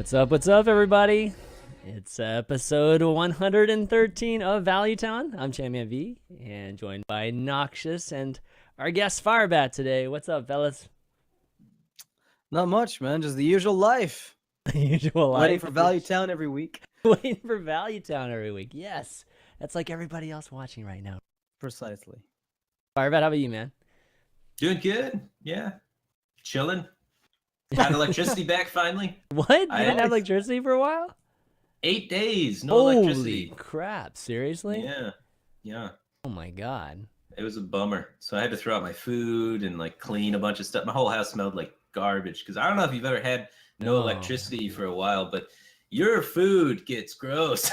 What's up, everybody? It's episode 113 of Value Town. I'm ChanManV, and joined by Noxious and our guest Firebat today. What's up, fellas? Not much, man. Just the usual life. The usual life. Waiting for Value Town every week. Waiting for Value Town every week. Yes, that's like everybody else watching right now. Precisely. Firebat, how about you, man? Doing good. Yeah. Chilling. Got electricity back finally. What? You didn't have electricity for a while? 8 days, no Holy electricity. Crap, seriously? Yeah. Oh my god. It was a bummer. So I had to throw out my food and like clean a bunch of stuff. My whole house smelled like garbage because I don't know if you've ever had no electricity for a while, but your food gets gross.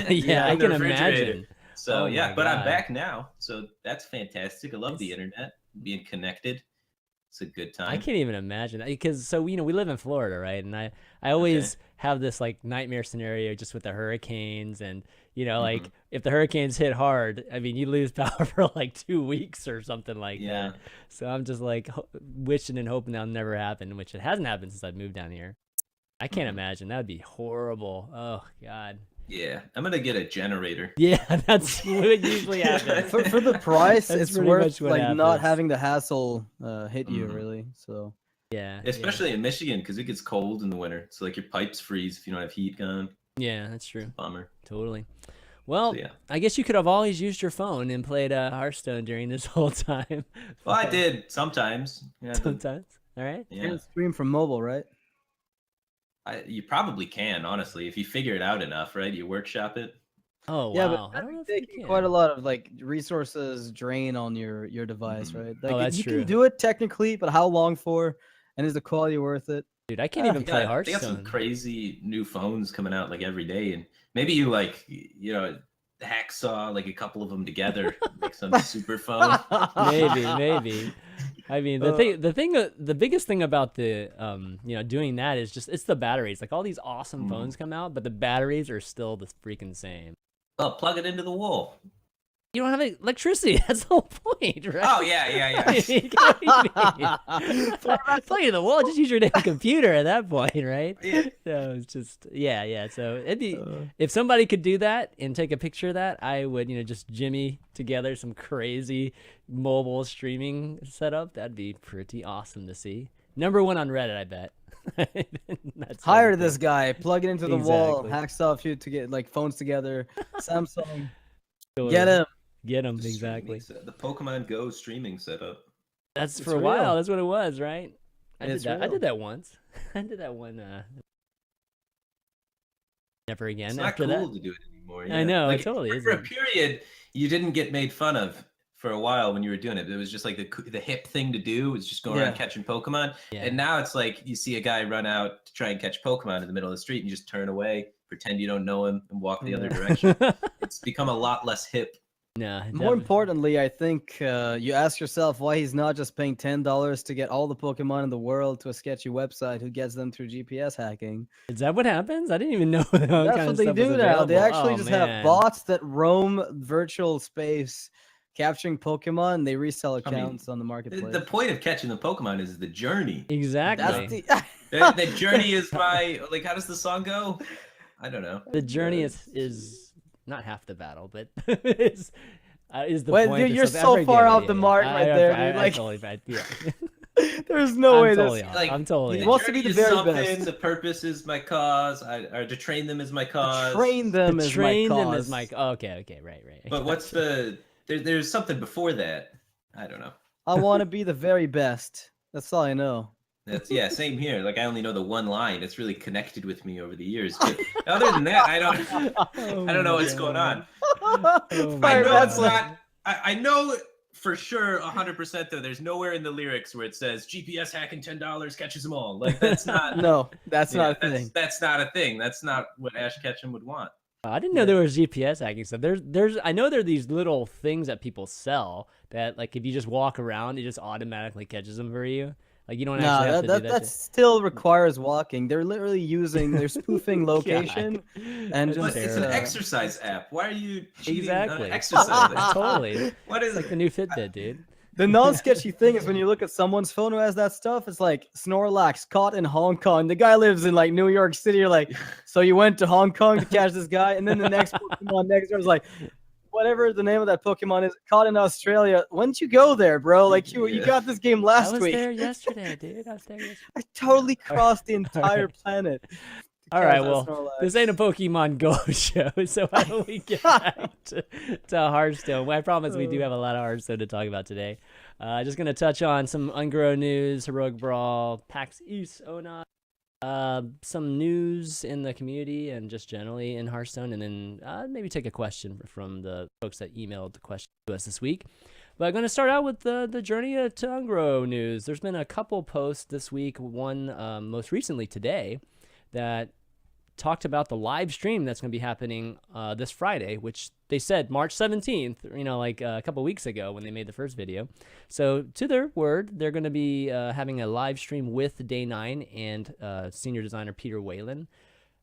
Yeah, I can imagine. So yeah, but I'm back now. So that's fantastic. I love the internet, being connected. It's a good time. I can't even imagine that because we live in Florida, right? And I always have this like nightmare scenario just with the hurricanes and like if the hurricanes hit hard, I mean you lose power for like 2 weeks or something like that. So I'm just like wishing and hoping that'll never happen, which it hasn't happened since I moved down here. I can't imagine. That would be horrible. Oh God. Yeah, I'm gonna get a generator. Yeah, that's what usually happens. For the price, it's worth like happens. not having the hassle hit you really. So yeah, especially in Michigan because it gets cold in the winter. So like your pipes freeze if you don't have heat going. Yeah, that's true. It's a bummer. Totally. Well, I guess you could have always used your phone and played Hearthstone during this whole time. Well, I did sometimes. Yeah, sometimes. All right. You can stream from mobile, right? You probably can, honestly, if you figure it out enough, right? You workshop it. Oh, wow. Yeah, but I don't know if quite a lot of like resources drain on your device, right? Like, that's you true. can do it technically, but how long for? And is the quality worth it? Dude, I can't even play Hearthstone. They got some crazy new phones coming out like every day, and maybe you like, hacksaw like a couple of them together, make some super phone. Maybe. I mean, the biggest thing about the doing that is just it's the batteries. Like all these awesome phones come out, but the batteries are still the freaking same. Well, plug it into the wall. You don't have electricity. That's the whole point, right? Oh yeah. Plug it in the wall. Just use your damn computer at that point, right? Yeah. So it's just So it'd be if somebody could do that and take a picture of that, I would just jimmy together some crazy mobile streaming setup. That'd be pretty awesome to see. Number one on Reddit, I bet. Hire this guy. Plug it into the wall. Hacksaw few to get like phones together. Samsung. Get him exactly. The Pokemon Go streaming setup. That's for a while. That's what it was, right? I did that once. I did that one. Never again. It's not after cool that. to do it anymore. I know, like, it totally is. For a period, you didn't get made fun of for a while when you were doing it. It was just like the hip thing to do was just going around catching Pokemon. Yeah. And now it's like you see a guy run out to try and catch Pokemon in the middle of the street and you just turn away, pretend you don't know him, and walk the other direction. It's become a lot less hip. No, more importantly, I think you ask yourself why he's not just paying $10 to get all the Pokemon in the world to a sketchy website who gets them through GPS hacking. Is that what happens? I didn't even know that. That's what they do now. They actually just have bots that roam virtual space capturing Pokemon, and they resell accounts on the marketplace. The point of catching the Pokemon is the journey. Exactly. The journey is like, how does the song go? I don't know. The journey is not half the battle, but is the point. You're so far off the mark right there, dude. Like, there's no way this. I'm totally. He wants to be the very best. The purpose is my cause. Or to train them is my cause. Train them is my cause. Okay, right. But what's the? There's something before that. I don't know. I want to be the very best. That's all I know. Same here. Like I only know the one line. It's really connected with me over the years. But other than that, I don't know what's going on. I know for sure 100% though. There's nowhere in the lyrics where it says GPS hacking $10 catches them all. Like that's not. No, that's not a thing. That's not a thing. That's not what Ash Ketchum would want. I didn't know there was GPS hacking stuff. I know there are these little things that people sell that like if you just walk around, it just automatically catches them for you. Like you don't actually have to do that. That still requires walking. They're literally they're spoofing location and just. It's an exercise app. Why are you cheating on exercise? Totally. What is like the new Fitbit, dude? The non-sketchy thing is when you look at someone's phone who has that stuff, it's like Snorlax caught in Hong Kong. The guy lives in like New York City. You're like, so you went to Hong Kong to catch this guy, and then the next Pokemon next door is like, whatever the name of that Pokemon is, caught in Australia. When did you go there, bro? Like you got this game last I was week. there yesterday, dude. I was there yesterday. I totally crossed the entire planet. All right, well, this ain't a Pokemon Go show, so why don't we get back to Hearthstone? I promise we do have a lot of Hearthstone to talk about today. Just going to touch on some ungrown news, Heroic Brawl, PAX East ONOG, some news in the community and just generally in Hearthstone, and then maybe take a question from the folks that emailed the question to us this week. But I'm going to start out with the journey to Ungrow news. There's been a couple posts this week, one most recently today, that talked about the live stream that's going to be happening this Friday, which they said March 17th, like a couple weeks ago when they made the first video. So to their word, they're going to be having a live stream with Day 9 and senior designer Peter Whalen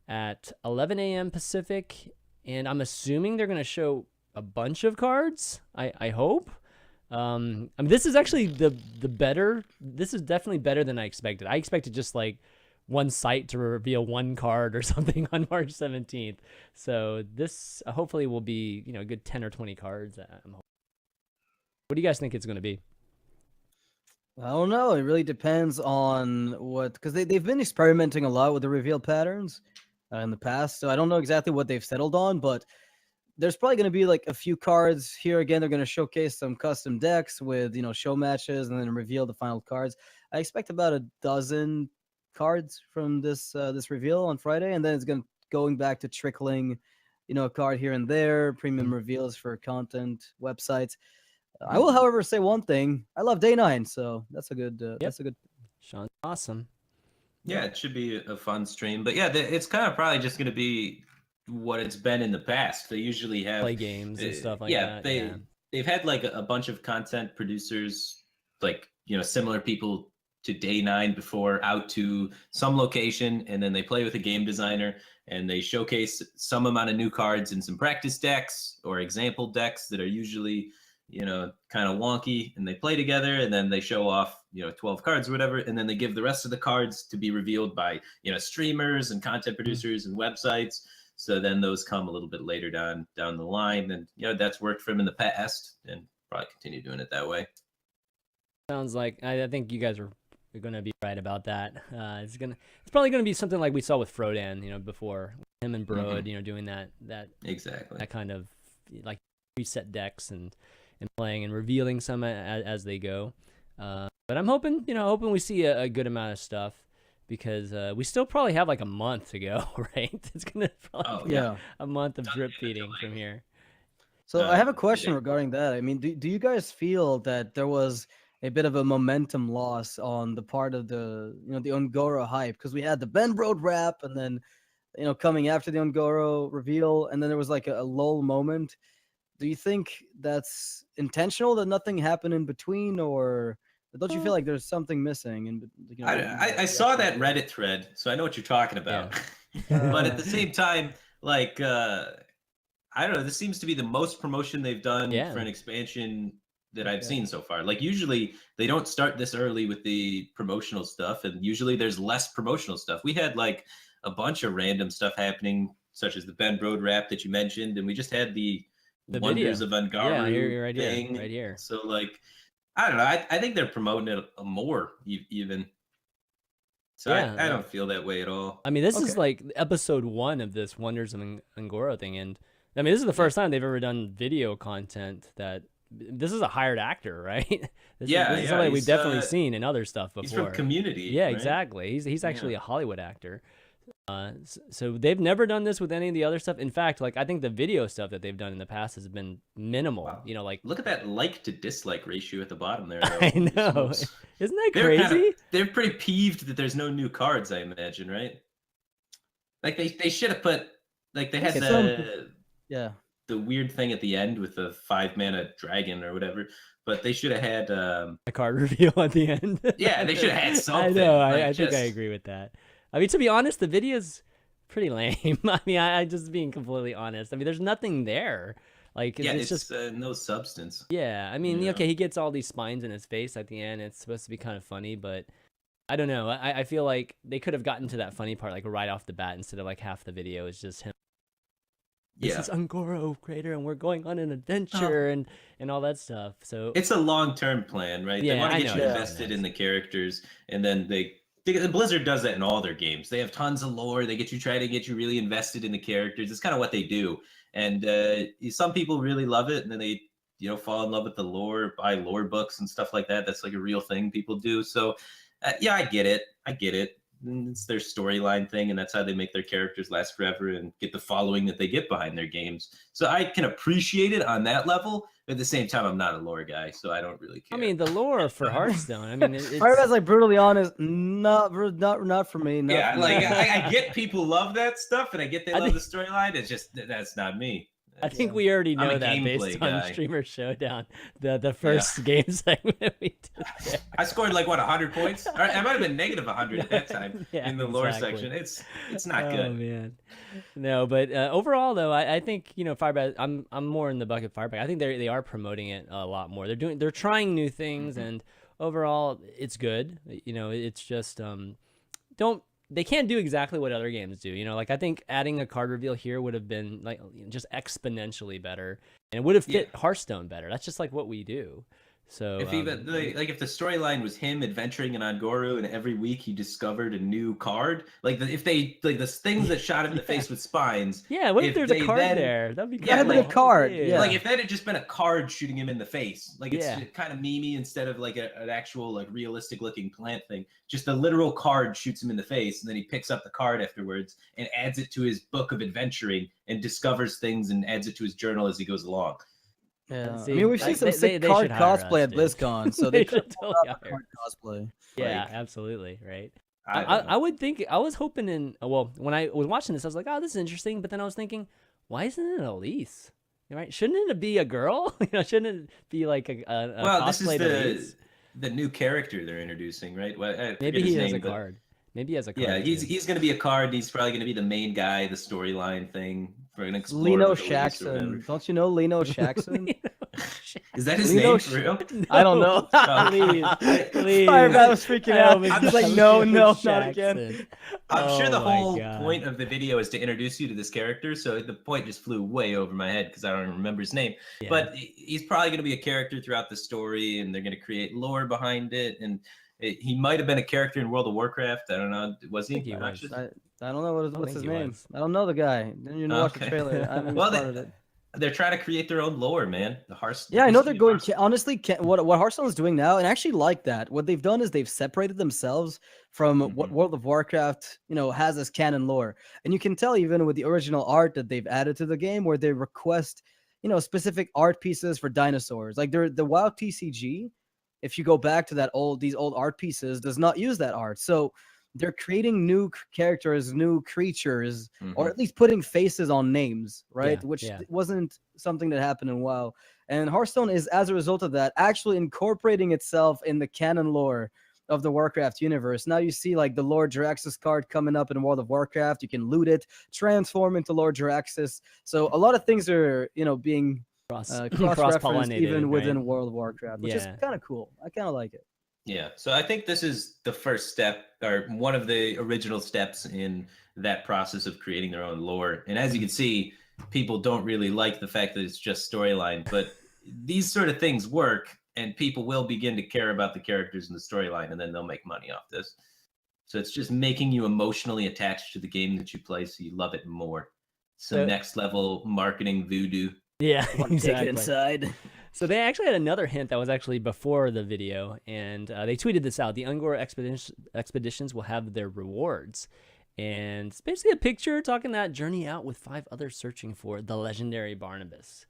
at 11 a.m. Pacific. And I'm assuming they're going to show a bunch of cards. I hope. I mean, this is actually this is definitely better than I expected. I expected just like one site to reveal one card or something on March 17th. So this hopefully will be, a good 10 or 20 cards. What do you guys think it's going to be? I don't know. It really depends on because they've been experimenting a lot with the reveal patterns in the past. So I don't know exactly what they've settled on, but there's probably going to be like a few cards here. Again, they're going to showcase some custom decks with, show matches and then reveal the final cards. I expect about a dozen cards from this reveal on Friday, and then it's going back to trickling, a card here and there, premium reveals for content websites. I will, however, say one thing: I love Day 9, so that's a good. That's a good. Sean, awesome. Yeah, it should be a fun stream, but yeah, it's kind of probably just going to be what it's been in the past. They usually have play games and stuff like that. They've had like a bunch of content producers, like similar people to Day 9 before, out to some location, and then they play with a game designer and they showcase some amount of new cards in some practice decks or example decks that are usually kind of wonky, and they play together, and then they show off 12 cards or whatever, and then they give the rest of the cards to be revealed by streamers and content producers and websites. So then those come a little bit later down the line, and that's worked for them in the past and probably continue doing it that way. Sounds like I think you guys are going to be right about that. It's probably going to be something like we saw with Frodan, before him and Broad, doing that exactly that kind of like reset decks and playing and revealing some as they go. But I'm hoping we see a good amount of stuff, because we still probably have like a month to go, right? It's going to probably be a month of drip feeding from here. So I have a question regarding that. I mean, do you guys feel that there was a bit of a momentum loss on the part of the the Ungoro hype, because we had the Ben Broad wrap, and then coming after the Ungoro reveal, and then there was like a lull moment. Do you think that's intentional, that nothing happened in between, or don't you feel like there's something missing? And I saw that Reddit thread, so I know what you're talking about. Yeah. But at the same time, like I don't know, this seems to be the most promotion they've done for an expansion that I've seen so far. Like usually they don't start this early with the promotional stuff, and usually there's less promotional stuff. We had like a bunch of random stuff happening, such as the Ben Broad rap that you mentioned, and we just had the Wonders video of Ungaru you're right thing. Right here. So like, I don't know. I think they're promoting it more even. So I don't feel that way at all. I mean, this is like episode 1 of this Wonders of Ungoro thing, and I mean, this is the first time they've ever done video content that. This is a hired actor, right? This is something we've definitely seen in other stuff before. He's from Community. Yeah, right? exactly. He's actually a Hollywood actor. So they've never done this with any of the other stuff. In fact, like I think the video stuff that they've done in the past has been minimal. Wow. Like look at that like to dislike ratio at the bottom there. I know. Isn't that crazy? They're pretty peeved that there's no new cards, I imagine, right? Like they should have put like they had the weird thing at the end with the 5-mana dragon or whatever, but they should have had a card reveal at the end. Yeah, they should have had something. I know. I think I agree with that. I mean, to be honest, the video's pretty lame. I mean, I just being completely honest. I mean, there's nothing there. Like Yeah, it's just no substance. yeah. I mean, okay, he gets all these spines in his face at the end. It's supposed to be kind of funny, but I don't know. I feel like they could have gotten to that funny part like right off the bat instead of like half the video is just him. This is Ungoro creator, and we're going on an adventure and all that stuff. So it's a long-term plan, right? Yeah, they want to get you I know invested in the characters, and then Blizzard does that in all their games. They have tons of lore. They try to get you really invested in the characters. It's kind of what they do. And some people really love it, and then they fall in love with the lore, buy lore books and stuff like that. That's like a real thing people do. So yeah, I get it. It's their storyline thing, and that's how they make their characters last forever and get the following that they get behind their games. So I can appreciate it on that level. But at the same time, I'm not a lore guy, so I don't really care. I mean, the lore for Hearthstone. I mean, it's Firebat's like brutally honest, not for me. Yeah, like I get people love that stuff, and I get they love the storyline. It's just that's not me. I think we already know that based on guy. Streamer Showdown, the first game segment we did there. I scored like what 100 points. Or I might have been negative 100 at that time in the lore section. It's not good. Oh man, no. But overall, though, I think Firebat. I'm more in the bucket Firebat. I think they are promoting it a lot more. They're trying new things, and overall, it's good. It's just they can't do exactly what other games do. Like I think adding a card reveal here would have been like just exponentially better, and it would have fit Hearthstone better. That's just like what we do. So if even if the storyline was him adventuring in Angoru and every week he discovered a new card, if they the things that shot him in the face with spines. Yeah, what if there's a card there? That'd be cool. A card. Yeah. Like if that had just been a card shooting him in the face, like it's kind of memey instead of like an actual like realistic looking plant thing. Just a literal card shoots him in the face, and then he picks up the card afterwards and adds it to his book of adventuring and discovers things and adds it to his journal as he goes along. Yeah, I mean we've seen some sick card cosplay at BlizzCon, so they should totally card cosplay. Yeah, absolutely, right. I would think I was hoping when I was watching this, I was like, oh, this is interesting, but then I was thinking, why isn't it Elise? Right? Shouldn't it be a girl? Shouldn't it be like a this is the new character they're introducing, right? Maybe he has a card. Maybe he has a card. Yeah, he's going to be a card. He's probably going to be the main guy, the storyline thing for an explorer. Lino Shaxson. Don't you know Lino Shaxson? Is that his name for real? I don't know. Please. Firebat was freaking out. He's like, no, not again. I'm sure the whole point of the video is to introduce you to this character, so the point just flew way over my head because I don't even remember his name. Yeah. But he's probably going to be a character throughout the story, and they're going to create lore behind it, and he might have been a character in World of Warcraft. I don't know. Was he? I don't know what's his name. I don't know the guy. Didn't even watch the trailer. I mean, they're trying to create their own lore, man. The Hearthstone. Yeah, I know they're going. Honestly, what Hearthstone is doing now, and I actually like that. What they've done is they've separated themselves from what World of Warcraft, has as canon lore, and you can tell even with the original art that they've added to the game, where they request, specific art pieces for dinosaurs. Like the WoW TCG, if you go back to these old art pieces, does not use that art. So they're creating new characters, new creatures, or at least putting faces on names, right? Which wasn't something that happened in WoW. And Hearthstone is, as a result of that, actually incorporating itself in the canon lore of the Warcraft universe. Now you see like the Lord Jaraxxus card coming up in World of Warcraft. You can loot it, transform into Lord Jaraxxus. So a lot of things are, being cross-referenced even within World of Warcraft, which is kind of cool. I kind of like it. Yeah, so I think this is the first step, or one of the original steps in that process of creating their own lore. And as you can see, people don't really like the fact that it's just storyline, but these sort of things work, and people will begin to care about the characters in the storyline, and then they'll make money off this. So it's just making you emotionally attached to the game that you play, so you love it more. So next level marketing voodoo. Yeah, exactly. Inside. So they actually had another hint that was actually before the video, and they tweeted this out. The Ungor expeditions will have their rewards. And it's basically a picture talking that journey out with 5 others searching for the legendary Barnabas.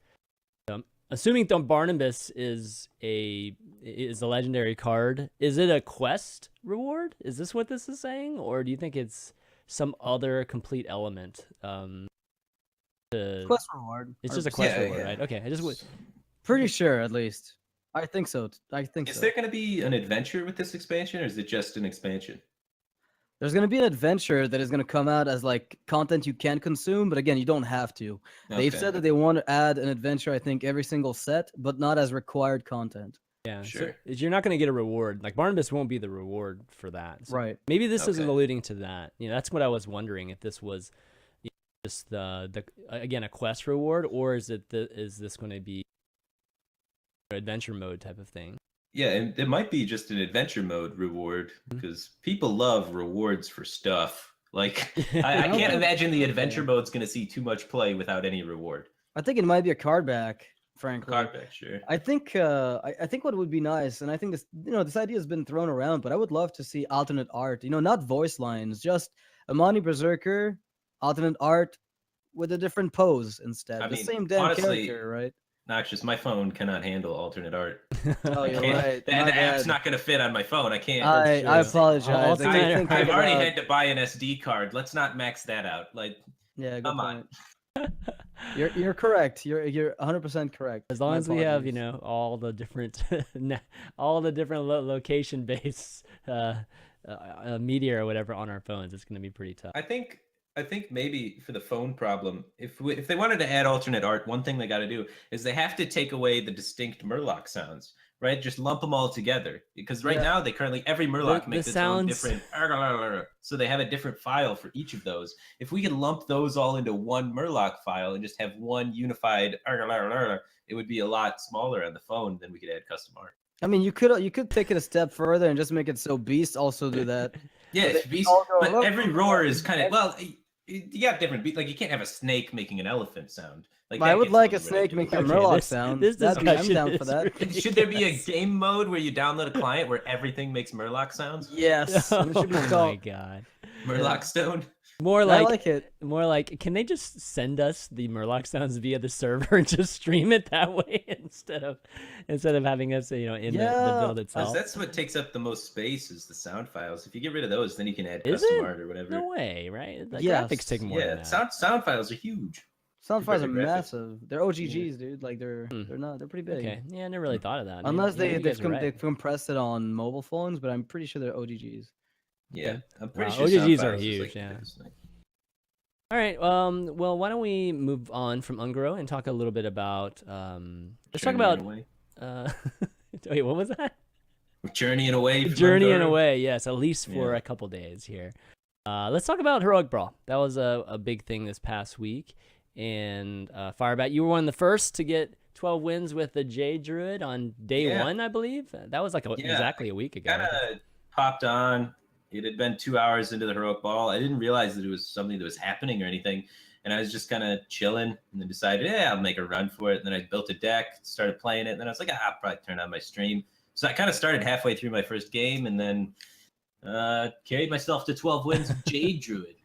Assuming Barnabas is a legendary card, is it a quest reward? Is this what this is saying? Or do you think it's some other complete element? Quest reward. It's just a quest reward, right? Okay, I just would... Pretty sure, at least. I think so. Is there going to be an adventure with this expansion, or is it just an expansion? There's going to be an adventure that is going to come out as like content you can consume, but again, you don't have to. They've said that they want to add an adventure, I think, every single set, but not as required content. Yeah, sure. So you're not going to get a reward. Like Barnabas won't be the reward for that. So right. Maybe this is alluding to that. That's what I was wondering, if this was just the again a quest reward, or is this going to be an adventure mode type of thing? Yeah, and it might be just an adventure mode reward, because people love rewards for stuff. Like, I can't imagine the adventure mode's going to see too much play without any reward. I think it might be a card back, frankly. Card back, sure. I think what would be nice, and I think this idea has been thrown around, but I would love to see alternate art. Not voice lines, just Amani Berserker, alternate art with a different pose instead. The same damn character, right? Noxious, my phone cannot handle alternate art. Oh, you're right. The app's not going to fit on my phone. I can't. I apologize. I've already had to buy an SD card. Let's not max that out. Like, yeah, come on. You're correct. You're 100% correct. As long as we have all the different location based media or whatever on our phones, it's going to be pretty tough. I think maybe for the phone problem, if they wanted to add alternate art, one thing they got to do is they have to take away the distinct Murloc sounds, right? Just lump them all together, because right now every Murloc makes its own different, so they have a different file for each of those. If we could lump those all into one Murloc file and just have one unified, it would be a lot smaller on the phone. Then we could add custom art. I mean, you could take it a step further and just make it so Beast also do that. Yeah, Beast, but every roar is kind of you got different beats. Like, you can't have a snake making an elephant sound. Like, I would like a snake making a Murloc sound. I'm down for that. Should there be a game mode where you download a client where everything makes Murloc sounds? Yes. Oh my god. Murloc Stone. More like, I like it. More like, can they just send us the Murloc sounds via the server and just stream it that way instead of having us, in the build itself? That's what takes up the most space, is the sound files. If you get rid of those, then you can add custom art or whatever. No way, right? The graphics take more than that. Sound files are huge. Sound files are massive. They're OGGs, dude. Like, they're pretty big. Okay, yeah, I never really thought of that. Unless they've compressed it on mobile phones, but I'm pretty sure they're OGGs. Yeah, I'm pretty sure OGGs are huge. Yeah. All right. Well, why don't we move on from Ungro and talk a little bit about let's talk about wait, what was that? Journeying away. Journeying away. Yes, at least for a couple days here. Let's talk about Heroic Brawl. That was a big thing this past week. And Firebat, you were one of the first to get 12 wins with the J Druid on day one, I believe. That was like exactly a week ago. Kind of popped on. It had been 2 hours into the Heroic Brawl. I didn't realize that it was something that was happening or anything. And I was just kind of chilling, and then decided, I'll make a run for it. And then I built a deck, started playing it. And then I was like, I'll probably turn on my stream. So I kind of started halfway through my first game, and then carried myself to 12 wins with Jade Druid.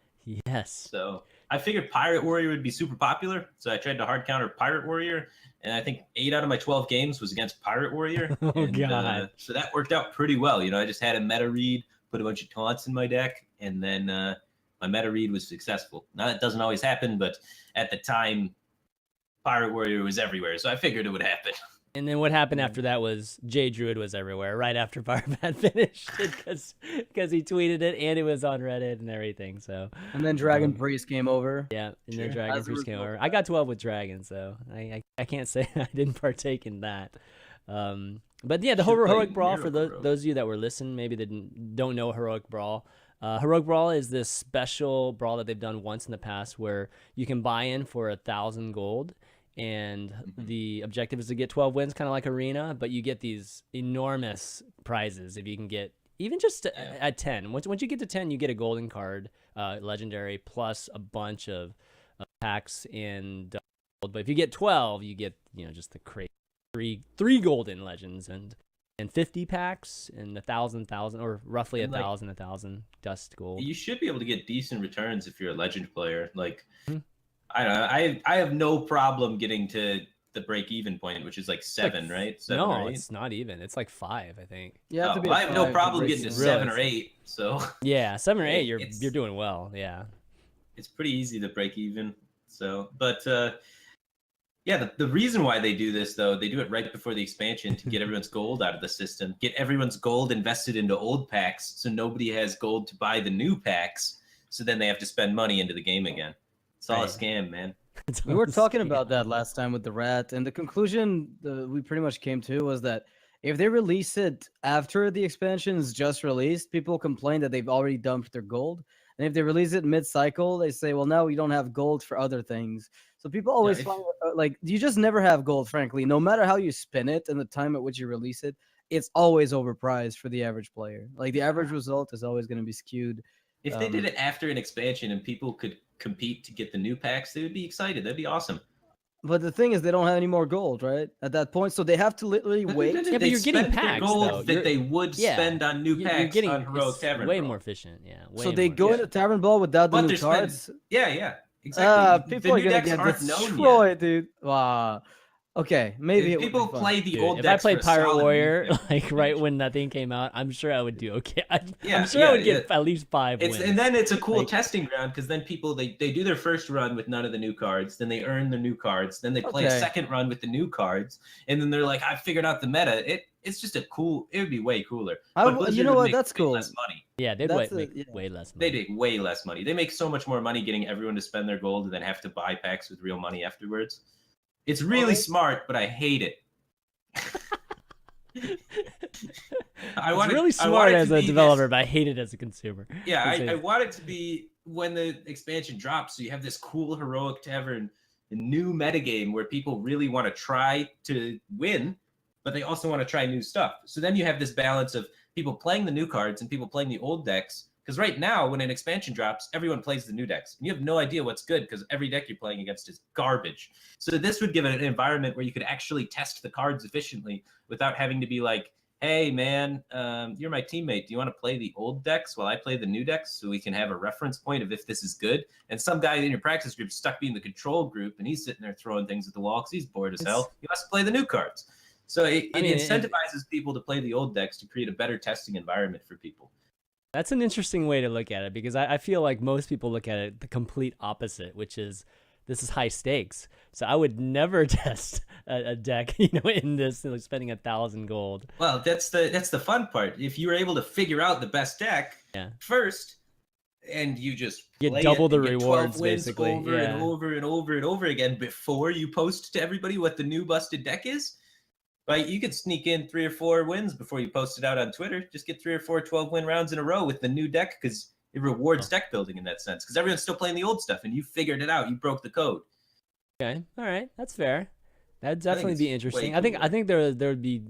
Yes. So I figured Pirate Warrior would be super popular. So I tried to hard counter Pirate Warrior. And I think 8 out of my 12 games was against Pirate Warrior. God. So that worked out pretty well. I just had a meta read, put a bunch of taunts in my deck, and then my meta read was successful. Now, that doesn't always happen, but at the time, Pirate Warrior was everywhere, so I figured it would happen. And then what happened after that was J Druid was everywhere right after Firebat finished it, because he tweeted it and it was on Reddit and everything. So and then Dragon Priest came over. Yeah, and then Dragon Priest came over. I got 12 with Dragon, so I can't say I didn't partake in that. But yeah, the whole Heroic Brawl, for those of you that were listening, maybe that don't know Heroic Brawl. Heroic Brawl is this special brawl that they've done once in the past where you can buy in for 1,000 gold. And the objective is to get 12 wins, kind of like Arena, but you get these enormous prizes if you can get even just at 10. Once you get to 10, you get a golden card, legendary, plus a bunch of packs and gold. But if you get 12, you get just the crazy three golden legends and 50 packs and 1,000, or roughly 1,000 dust gold. You should be able to get decent returns if you're a legend player. Like. I don't know. I have no problem getting to the break-even point, which is like 7, right? 7 no, it's not even. It's like 5, I think. Yeah, I have no problem getting to 7 or 8. So yeah, 7 or 8, you're doing well. Yeah, it's pretty easy to break even. So, but Yeah, the reason why they do this, though, they do it right before the expansion to get everyone's gold out of the system, get everyone's gold invested into old packs, so nobody has gold to buy the new packs, so then they have to spend money into the game again. It's all a scam, man. We were talking about that last time with the rat, and the conclusion we pretty much came to was that if they release it after the expansion is just released, people complain that they've already dumped their gold. And if they release it mid-cycle, they say, well, now we don't have gold for other things. So people always find, like, you just never have gold, frankly. No matter how you spin it and the time at which you release it, it's always overpriced for the average player. Like, the average result is always going to be skewed. If they did it after an expansion and people could compete to get the new packs, they would be excited. That'd be awesome. But the thing is, they don't have any more gold, right? At that point, so they have to literally wait. Yeah, but you're getting packs, gold though. that they would spend on new packs you're getting, on Heroic Tavern way Brawl. more efficient, yeah. So they go into Tavern Brawl without the new cards? Yeah, exactly. People are going to get destroyed, dude. Wow. Okay, maybe people play the old if decks. If I played Pirate Warrior like right when that thing came out, I'm sure I would do okay. I'm sure I would get at least 5 wins. And then it's a cool testing ground because then people they do their first run with none of the new cards, then they earn the new cards, then they play a second run with the new cards, and then they're like, I figured out the meta. It's just a cool. It would be way cooler. You know what? That's cool. Less money. Yeah, they'd make way less money. They make way less money. They make so much more money getting everyone to spend their gold and then have to buy packs with real money afterwards. It's really smart, but I hate it. It's really smart as a developer, but I hate it as a consumer. Yeah, I want it to be when the expansion drops, so you have this cool Heroic Tavern, a new metagame where people really want to try to win, but they also want to try new stuff. So then you have this balance of people playing the new cards and people playing the old decks. Because right now, when an expansion drops, everyone plays the new decks. And you have no idea what's good because every deck you're playing against is garbage. So this would give it an environment where you could actually test the cards efficiently without having to be like, hey, man, you're my teammate. Do you want to play the old decks while I play the new decks so we can have a reference point of if this is good? And some guy in your practice group is stuck being the control group, and he's sitting there throwing things at the wall because he's bored as hell. He wants to play the new cards. So it incentivizes people to play the old decks to create a better testing environment for people. That's an interesting way to look at it because I feel like most people look at it the complete opposite, which is this is high stakes. So I would never test a deck, in this, like spending 1,000 gold. Well, that's the fun part. If you were able to figure out the best deck first, and you just get double the rewards basically, over and over and over and over again before you post to everybody what the new busted deck is. Right, you could sneak in 3 or 4 wins before you post it out on Twitter. Just get 3 or 4 12-win rounds in a row with the new deck because it rewards deck building in that sense. Because everyone's still playing the old stuff, and you figured it out. You broke the code. Okay, all right, that's fair. That'd definitely be interesting. I think there would be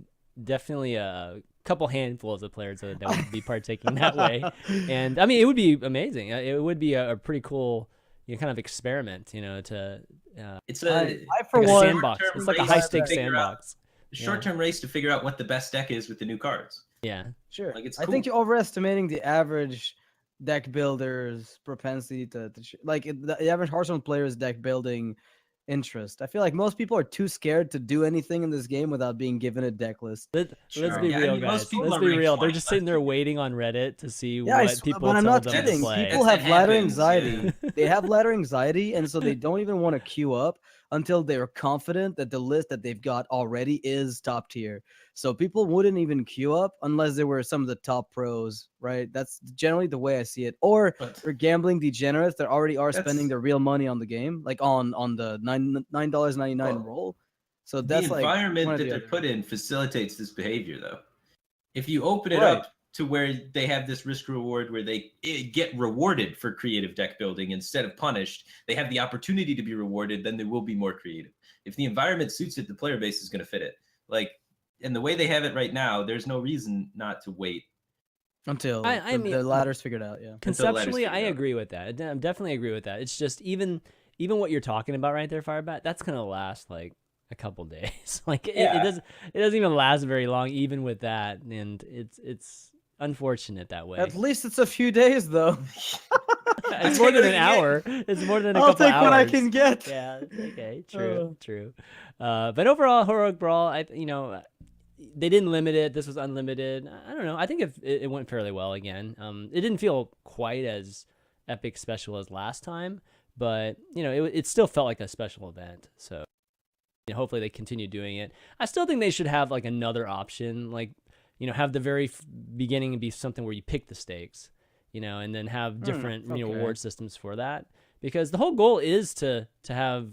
definitely a couple handfuls of players that would be partaking that way, and I mean it would be amazing. It would be a pretty cool kind of experiment. It's a sandbox. It's like a high stakes sandbox. Short-term race to figure out what the best deck is with the new cards. Yeah, sure. Like, it's cool. I think you're overestimating the average deck builder's propensity to the average Hearthstone player's deck building interest. I feel like most people are too scared to do anything in this game without being given a deck list. Let's be real, guys. Let's be real. They're just sitting there waiting on Reddit to see what people but I'm tell not them kidding. to play. People have ladder anxiety. They have ladder anxiety, and so they don't even want to queue up until they're confident that the list that they've got already is top tier. So people wouldn't even queue up unless they were some of the top pros, right? That's generally the way I see it. Or they're gambling degenerates that already are spending their real money on the game, like on the $9.99 roll. So that's the environment that they're put in facilitates this behavior, though. If you open it up to where they have this risk reward where they get rewarded for creative deck building instead of punished, they have the opportunity to be rewarded, then they will be more creative. If the environment suits it, the player base is going to fit it. Like, and the way they have it right now, there's no reason not to wait until the ladder's figured out. Yeah, conceptually, I agree with that. I definitely agree with that. It's just even what you're talking about right there, Firebat, that's going to last like a couple days. Like it doesn't even last very long, even with that, and it's unfortunate that way. At least it's a few days, though. It's more than an hour. It's more than a couple hours. I'll take what I can get. Yeah. Okay. True. But overall, Heroic Brawl, they didn't limit it. This was unlimited. I don't know. I think it went fairly well again. It didn't feel quite as epic special as last time, but it still felt like a special event. So. hopefully they continue doing it. I still think they should have like another option, like, have the very beginning be something where you pick the stakes, and then have different reward systems for that. Because the whole goal is to have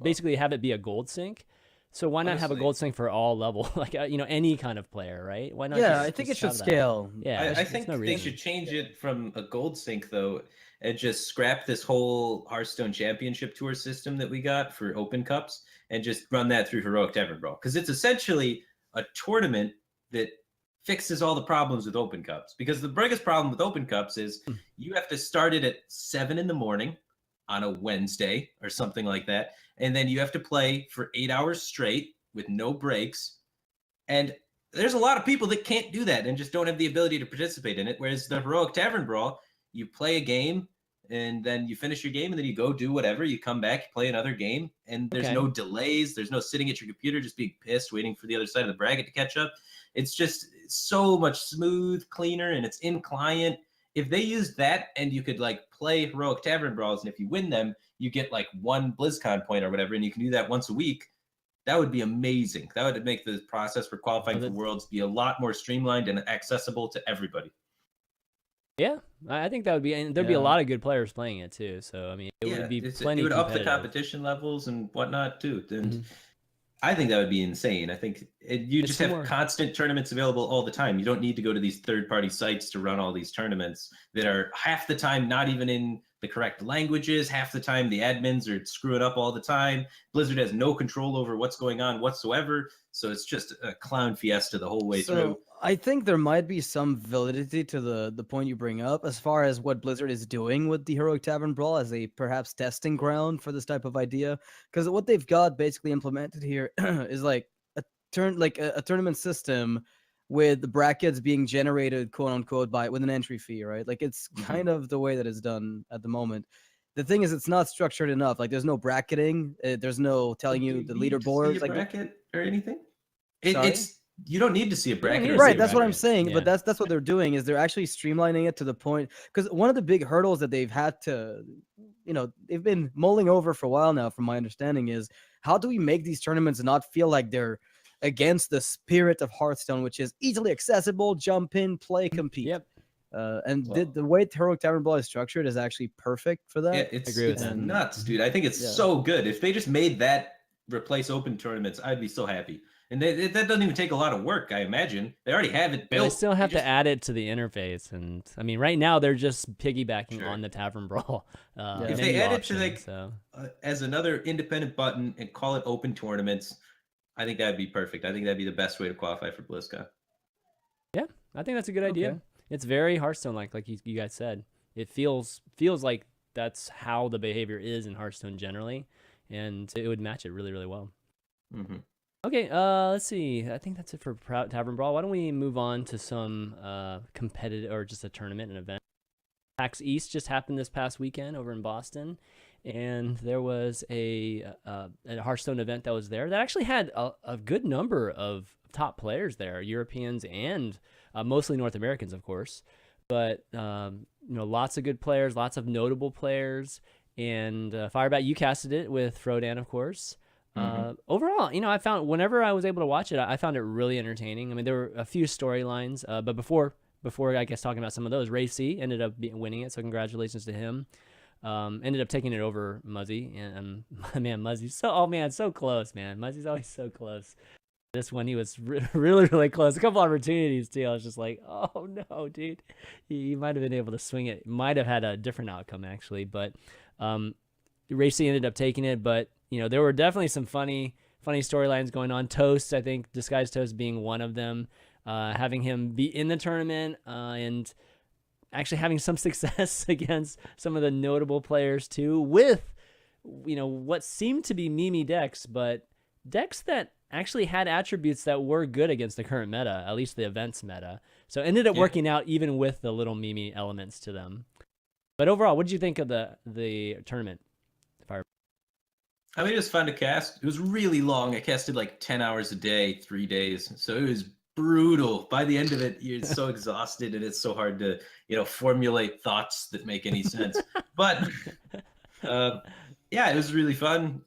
basically have it be a gold sync. So why not have a gold sync for all level, like any kind of player, right? Why not? Yeah, I think it should scale. Yeah, I think they should change it from a gold sync though, and just scrap this whole Hearthstone Championship Tour system that we got for Open Cups, and just run that through Heroic Tavern Brawl, because it's essentially a tournament that fixes all the problems with Open Cups. Because the biggest problem with Open Cups is you have to start it at 7 a.m. on a Wednesday or something like that, and then you have to play for 8 hours straight with no breaks. And there's a lot of people that can't do that and just don't have the ability to participate in it. Whereas the Heroic Tavern Brawl, you play a game and then you finish your game and then you go do whatever. You come back, you play another game, and there's no delays. There's no sitting at your computer just being pissed waiting for the other side of the bracket to catch up. It's just so much smooth, cleaner, and it's in client. If they used that and you could like play Heroic Tavern Brawls, and if you win them, you get like 1 BlizzCon point or whatever, and you can do that once a week, that would be amazing. That would make the process for qualifying for Worlds be a lot more streamlined and accessible to everybody. Yeah, I think that would be, and there'd be a lot of good players playing it too. So I mean, it would be plenty. It would up the competition levels and whatnot too. And I think that would be insane. I think you just have constant tournaments available all the time. You don't need to go to these third-party sites to run all these tournaments that are half the time not even in the correct languages. Half the time the admins are screwing up all the time. Blizzard has no control over what's going on whatsoever. So it's just a clown fiesta the whole way through. I think there might be some validity to the point you bring up as far as what Blizzard is doing with the Heroic Tavern Brawl as a perhaps testing ground for this type of idea. Because what they've got basically implemented here is like a tournament system with the brackets being generated, quote unquote, with an entry fee, right? Like it's kind of the way that it's done at the moment. The thing is, it's not structured enough. Like there's no bracketing. There's no telling you the leaderboard, like bracket or anything. You don't need to see a bracket. Right, that's what I'm saying. Yeah. But that's what they're doing, is they're actually streamlining it to the point. Because one of the big hurdles that they've had to, they've been mulling over for a while now, from my understanding, is how do we make these tournaments not feel like they're against the spirit of Hearthstone, which is easily accessible, jump in, play, compete. Yep. The way Heroic Tavern Brawl is structured is actually perfect for that. Yeah, it's nuts, dude. I think it's so good. If they just made that replace open tournaments, I'd be so happy. And that doesn't even take a lot of work, I imagine. They already have it built. They still have to add it to the interface. And I mean, right now they're just piggybacking on the Tavern Brawl. If they add it to as another independent button and call it open tournaments, I think that'd be perfect. I think that'd be the best way to qualify for BlizzCon. Yeah, I think that's a good idea. It's very Hearthstone-like you guys said. It feels like that's how the behavior is in Hearthstone generally, and it would match it really, really well. Mm-hmm. Okay, let's see. I think that's it for Tavern Brawl. Why don't we move on to some competitive, or just a tournament, an event. PAX East just happened this past weekend over in Boston, and there was a Hearthstone event that was there that actually had a good number of top players there, Europeans and mostly North Americans, of course. But lots of good players, lots of notable players, and Firebat, you casted it with Frodan, of course. Overall, I found whenever I was able to watch it, I found it really entertaining. I mean, there were a few storylines, but before I guess talking about some of those, Ray C ended up winning it, so congratulations to him. Ended up taking it over Muzzy, and man, Muzzy's so close, man. Muzzy's always so close. This one, he was really, really close. A couple opportunities too. I was just like, oh no, dude, he might have been able to swing it. Might have had a different outcome actually, but Ray C ended up taking it, but. There were definitely some funny storylines going on. Toast, I think, Disguised Toast being one of them. Having him be in the tournament and actually having some success against some of the notable players too, with, what seemed to be Mimi decks, but decks that actually had attributes that were good against the current meta, at least the events meta. So it ended up working out even with the little Mimi elements to them. But overall, what did you think of the tournament? I mean, it was fun to cast. It was really long. I casted like 10 hours a day, 3 days. So it was brutal. By the end of it, you're so exhausted and it's so hard to, formulate thoughts that make any sense. But it was really fun.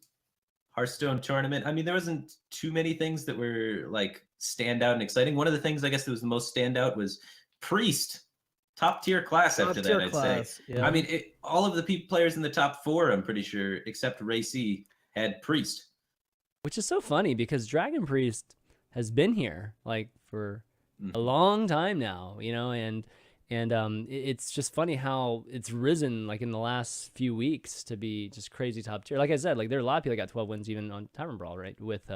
Hearthstone tournament. I mean, there wasn't too many things that were like stand out and exciting. One of the things I guess that was the most standout was Priest, top tier class after that, I'd say. Yeah. I mean, all of the players in the top 4, I'm pretty sure, except Ray C, had Priest. Which is so funny because Dragon Priest has been here like for a long time now, you know, and it's just funny how it's risen like in the last few weeks to be just crazy top tier. Like I said, like there are a lot of people that got 12 wins even on Tavern Brawl, right? With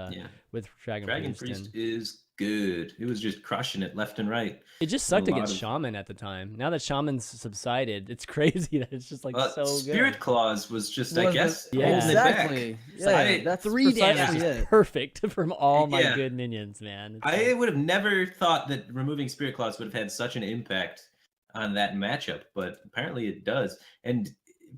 Dragon Priest is good. It was just crushing it left and right. It just sucked against Shaman at the time. Now that Shaman's subsided, it's crazy that it's just like so good. Spirit Claws was just, I guess, yeah, holding exactly. it back. Yeah, that's 3 damage is perfect from all my good minions, man. I would have never thought that removing Spirit Claws would have had such an impact on that matchup, but apparently it does. And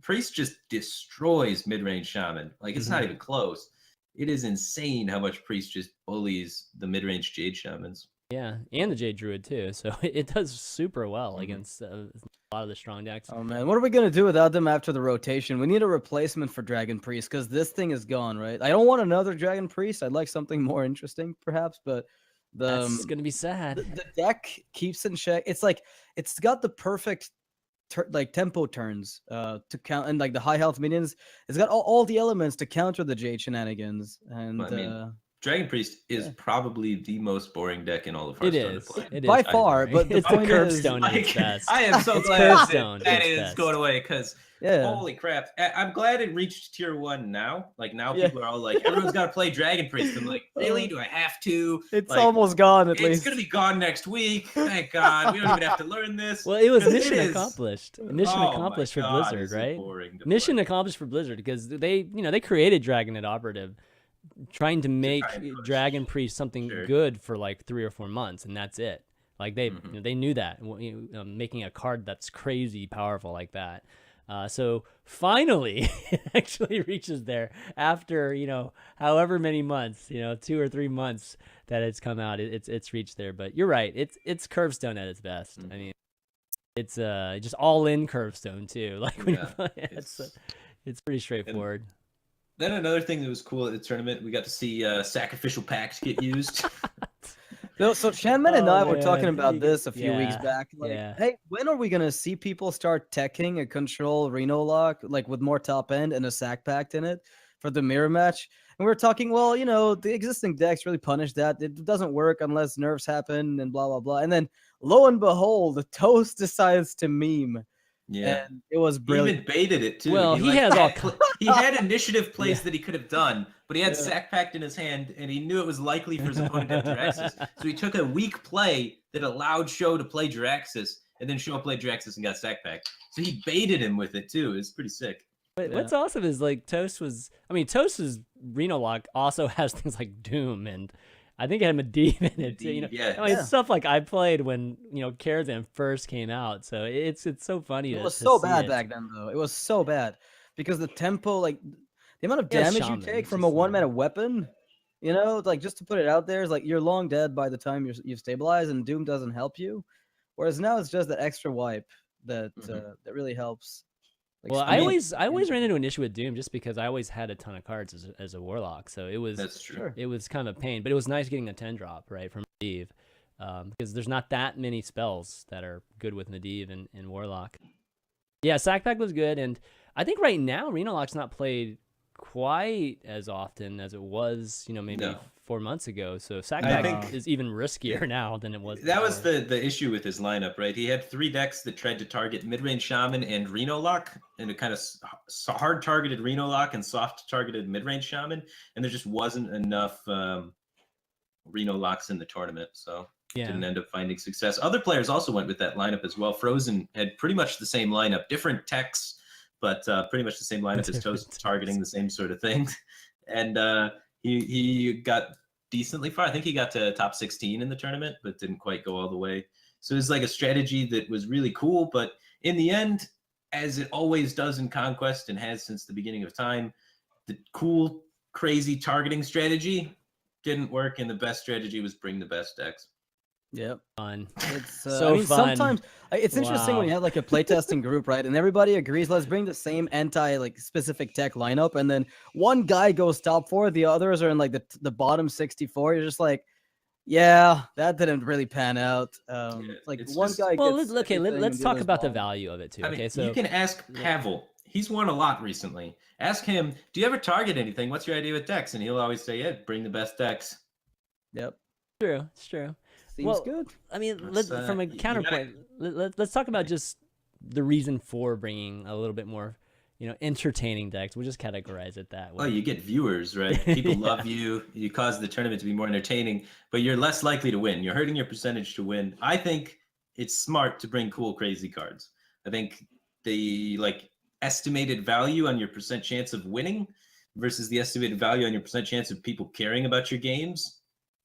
Priest just destroys mid-range Shaman. Like, it's not even close. It is insane how much Priest just bullies the mid-range Jade Shamans. Yeah, and the Jade Druid too. So it does super well against a lot of the strong decks. Oh man, what are we gonna do without them after the rotation? We need a replacement for Dragon Priest because this thing is gone, right? I don't want another Dragon Priest. I'd like something more interesting, perhaps, but that's gonna be sad. The deck keeps in check. It's like it's got the perfect like tempo turns to count, and like the high health minions. It's got all the elements to counter the Jade shenanigans. And I mean, Dragon Priest is probably the most boring deck in all of Hearthstone to play. It is by far, but the it's point the Curbstone is, at its best. I am so glad that is going away because holy crap! I'm glad it reached tier 1 now. Like now, people are all like, everyone's got to play Dragon Priest. I'm like, really? Do I have to? It's like, almost gone. At least it's gonna be gone next week. Thank God. We don't even have to learn this. Well, it was mission accomplished. Mission accomplished for Blizzard, right? Mission accomplished for Blizzard because they created Dragonet Operative, trying to make Dragon Priest something good for like 3 or 4 months, and that's it. Like they knew that, making a card that's crazy powerful like that. So finally, it actually reaches there after however many months, 2 or 3 months that it's come out. It's reached there. But you're right, it's Curvestone at its best. I mean, it's just all in Curvestone too. Like when you play it, it's pretty straightforward. Then another thing that was cool at the tournament, we got to see sacrificial packs get used. So ChanManV and I were talking about this a few weeks back. Like, hey, when are we gonna see people start teching a control Reno lock like with more top end and a sack pact in it for the mirror match? And we were talking, well, the existing decks really punish that. It doesn't work unless nerfs happen and blah blah blah. And then lo and behold, the Toast decides to meme. Yeah, and it was brilliant. He even baited it too. Well, he had initiative plays that he could have done, but he had Sack Pact in his hand, and he knew it was likely for his opponent to have Jiraxis. So he took a weak play that allowed Show to play Jiraxis, and then Show played Jiraxis and got Sack Pact. So he baited him with it too. It's pretty sick. But what's awesome is like Toast's Reno lock also has things like Doom, and I think it had Medivh in it too. It's stuff like I played when Karazhan first came out. So it's so funny. It was so bad back then, though. It was so bad because the tempo, like the amount of damage you take from a 1-mana weapon, like just to put it out there is like you're long dead by the time you've stabilized, and Doom doesn't help you. Whereas now it's just that extra wipe that that really helps. Like, well, I always ran into an issue with Doom just because I always had a ton of cards as a Warlock, so it was it was kind of a pain. But it was nice getting a 10-drop right from Medivh, because there's not that many spells that are good with Medivh and Warlock. Yeah, Sack Pack was good, and I think right now Reno Lock's not played quite as often as it was, maybe 4 months ago. So Sack Pack is even riskier now than it was. That was the issue with his lineup, right? He had 3 decks that tried to target mid-range Shaman and Reno Lock, and it kind of hard targeted Reno Lock and soft targeted mid-range Shaman, and there just wasn't enough Reno Locks in the tournament, so didn't end up finding success. Other players also went with that lineup as well. Frozen had pretty much the same lineup, different techs, but pretty much the same lineup as Toast, targeting the same sort of thing. And he got decently far. I think he got to top 16 in the tournament, but didn't quite go all the way. So it's like a strategy that was really cool, but in the end, as it always does in Conquest and has since the beginning of time, the cool, crazy targeting strategy didn't work, and the best strategy was bring the best decks. Yep. Fun. It's So I mean, fun. sometimes it's interesting when Wow. you have like a playtesting group, right? And everybody agrees, let's bring the same anti like specific tech lineup, and then one guy goes top 4, the others are in like the bottom 64. You're just like, yeah, that didn't really pan out. Like It's one just guy Well, gets okay, everything let's and the talk others about the don't. value of it too. I mean, Okay, you so can ask Pavel. He's won a lot recently. Ask him, do you ever target anything? What's your idea with decks? And he'll always say, yeah, bring the best decks. Yep. it's true. Seems Well, good. I mean, It's, from a you gotta- counterpoint, let's talk about just the reason for bringing a little bit more, entertaining decks. We'll just categorize it that way. Well, you get viewers, right? People Yeah. love you. You cause the tournament to be more entertaining, but you're less likely to win. You're hurting your percentage to win. I think it's smart to bring cool, crazy cards. I think the estimated value on your percent chance of winning versus the estimated value on your percent chance of people caring about your games.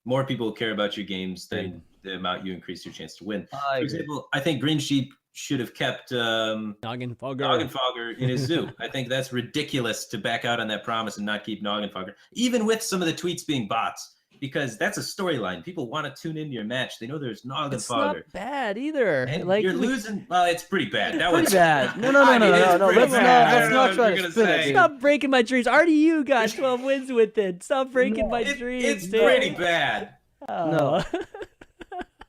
More people care about your games than the amount you increase your chance to win. For example, I think Green Sheep should have kept Noggin Fogger in his zoo. I think that's ridiculous to back out on that promise and not keep Noggin Fogger, even with some of the tweets being bots, because that's a storyline. People want to tune into your match. They know there's Noggin Fogger. It's not bad either. And like you're losing. Well, it's pretty bad. That Pretty was bad. No. I mean, it's pretty Let's bad. I not don't know if try you're to gonna spin it, say- dude. Stop breaking my dreams. Already you got 12 wins with it. Stop breaking my dreams. It's dude. pretty bad. Oh.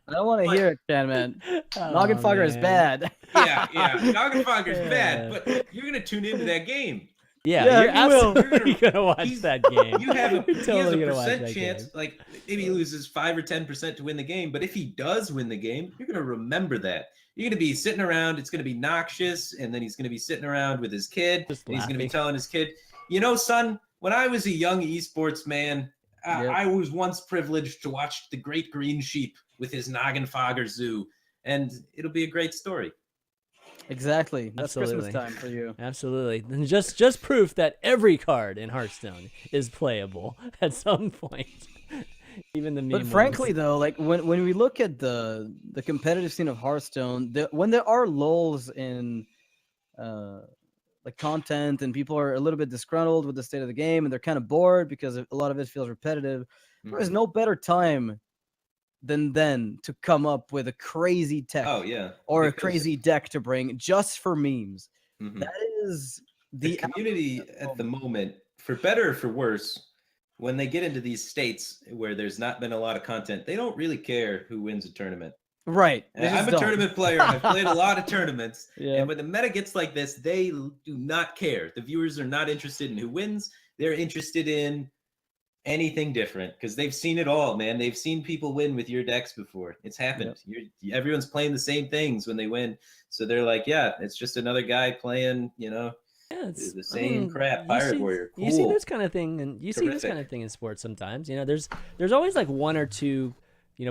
I don't want to hear it, Chan, man. Noggin Oh, Fogger is man. bad. Yeah. Noggin Fogger's Yeah. bad, but you're gonna tune into that game. Yeah, Yeah, you're you will. absolutely gonna watch He's- that game. You have a, You're he has totally a gonna watch percent that chance, game. like maybe he loses 5 or 10% to win the game, but if he does win the game, you're gonna remember that. You're gonna be sitting around. It's gonna be Noxious, and then he's gonna be sitting around with his kid. Just And he's gonna be laughing. telling his kid, you know, son, when I was a young esports man, Yep. I was once privileged to watch the Great Green Sheep with his Noggin Fogger Zoo, and it'll be a great story. Exactly. That's Absolutely. Christmas time for you. Absolutely. And just proof that every card in Hearthstone is playable at some point. Even the meme But ones. frankly, though, like when we look at the competitive scene of Hearthstone, when there are lulls in like content and people are a little bit disgruntled with the state of the game and they're kind of bored because a lot of it feels repetitive, there is no better time than then to come up with a crazy tech Oh yeah, or a because- crazy deck to bring just for memes. Mhm. That is the community at the moment, for better or for worse, when they get into these states where there's not been a lot of content, they don't really care who wins a tournament. right. And I'm a tournament player. I've played a lot of tournaments. Yeah. And when the meta gets like this, they do not care. The viewers are not interested in who wins. They're interested in anything different because they've seen it all, man. They've seen people win with your decks before. It's happened. Everyone's playing the same things when they win. So they're like, yeah, it's just another guy playing, Yeah, it's the same crap. you Pirate see- Warrior. You see Cool. this kind of thing, and you see this Terrific. kind of thing in sports sometimes. There's always like one or two,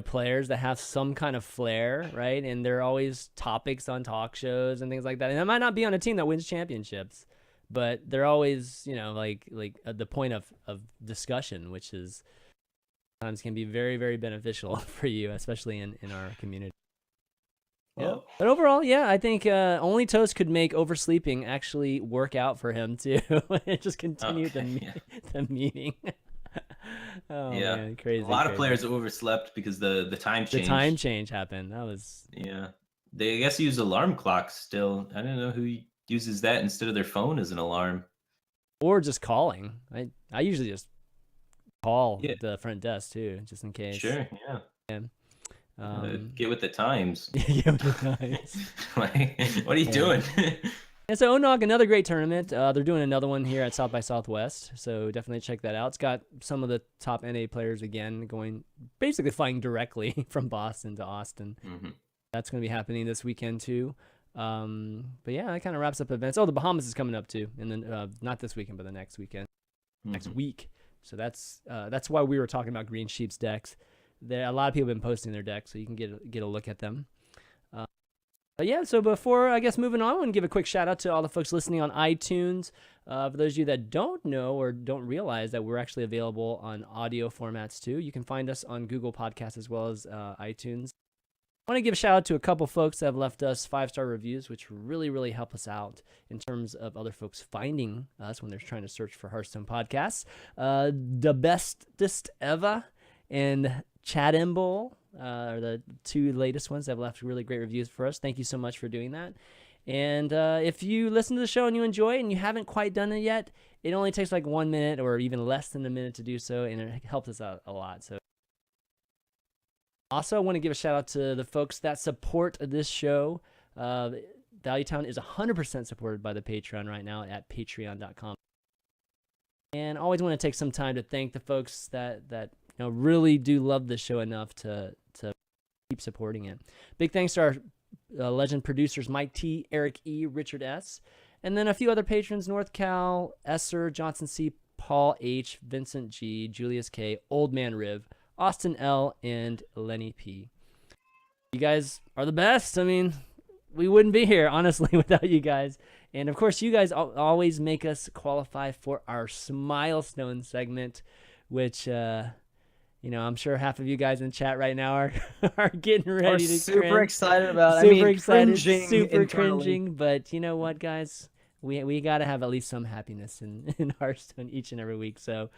players that have some kind of flair, right? And they're always topics on talk shows and things like that. And it might not be on a team that wins championships, but they're always, like at the point of discussion, which is sometimes can be very, very beneficial for you, especially in our community. Well, But overall, yeah, I think only Toast could make oversleeping actually work out for him too. It just continued the meeting. Oh yeah, man, crazy. a lot of crazy. players overslept because the time The change. time change happened. That was Yeah, they I guess use alarm clocks still. I don't know who uses that instead of their phone as an alarm. or just calling. I usually just call Yeah. the front desk too, just in case. Sure, yeah. Get with the times. Yeah, with the times. Like, what are you Yeah. doing? And so ONOG, another great tournament. They're doing another one here at South by Southwest, so definitely check that out. It's got some of the top NA players again going, basically flying directly from Boston to Austin. Mhm. That's going to be happening this weekend too. But yeah, that kind of wraps up events. Oh, the Bahamas is coming up too, and then not this weekend, but the next weekend, next Mhm. week. So that's why we were talking about Green Sheep's decks. There, a lot of people have been posting their decks, so you can get a look at them. But yeah, so before, I guess, moving on, I want to give a quick shout out to all the folks listening on iTunes. For those of you that don't know or don't realize that we're actually available on audio formats too, you can find us on Google Podcasts as well as iTunes. I want to give a shout out to a couple folks that have left us 5-star reviews, which really, really help us out in terms of other folks finding us when they're trying to search for Hearthstone podcasts. The bestest ever and ChanManV are the 2 latest ones that have left really great reviews for us. Thank you so much for doing that. And if you listen to the show and you enjoy it and you haven't quite done it yet, it only takes like 1 minute or even less than a minute to do so, and it helps us out a lot. So also, I want to give a shout out to the folks that support this show. Valuetown is 100% supported by the Patreon right now at patreon.com. And I always want to take some time to thank the folks that really do love the show enough to keep supporting it. Big thanks to our legend producers Mike T, Eric E, Richard S, and then a few other patrons: North Cal, Esser, Johnson C, Paul H, Vincent G, Julius K, Old Man Riv, Austin L, and Lenny P. You guys are the best. I mean, we wouldn't be here, honestly, without you guys. And, of course, you guys always make us qualify for our Smilestone segment, which, I'm sure half of you guys in chat right now are getting ready to super excited about it. Super excited, cringing super internally. cringing. But you know what, guys? We got to have at least some happiness in Hearthstone each and every week. So,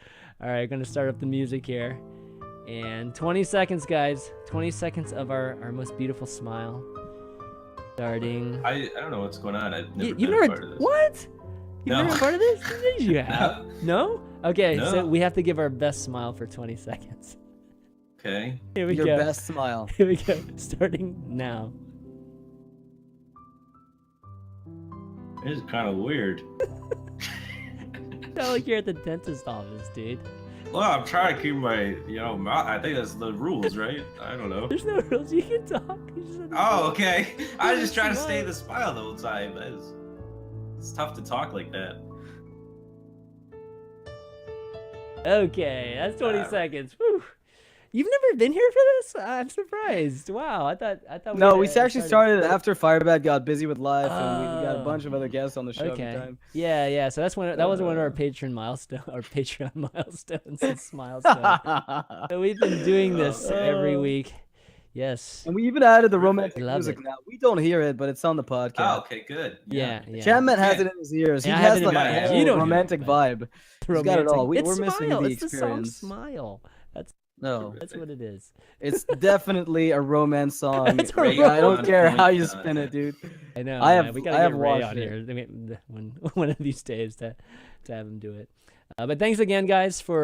all right, going to start up the music here. And 20 seconds, guys. 20 seconds of our most beautiful smile. Starting. I don't know what's going on. I've never You've been never a part of this. What? You've No. never been part of this? Yes, you have. No? Okay, No. so we have to give our best smile for 20 seconds. Okay. Here we Your go. best smile. Here we go. Starting now. This is kind of weird. Sound like you're at the dentist office, dude. Well, I'm trying to keep my, mouth. I think that's the rules, right? I don't know. There's no rules. You can talk. You just have to Oh, talk. okay. I was just trying to Smile. stay the smile the whole time. It's tough to talk like that. Okay, that's 20 seconds. Whew. You've never been here for this? I'm surprised. Wow, I thought No, we had actually started after Firebat got busy with life, and we got a bunch of Oh. other guests on the show at the Okay. time. Yeah. So that was one of our Patreon milestones. It's milestone. So we've been doing this every week. Yes. And we even added the romantic Love music it. now. We don't hear it, but it's on the Oh, podcast. okay, good. Yeah. ChanManV has it in his ears. Yeah, I he have has it in like my a ears. whole You don't hear it, romantic but- vibe. He's got it all. It's We're missing Smile. the It's the song experience. Smile. No, That's what it is. it's definitely a romance song. It's a I don't romance care song. how you spin it, dude. I know. I man. have- We gotta I have get Ray watched on it. here one of these days to have him do it. But thanks again, guys, for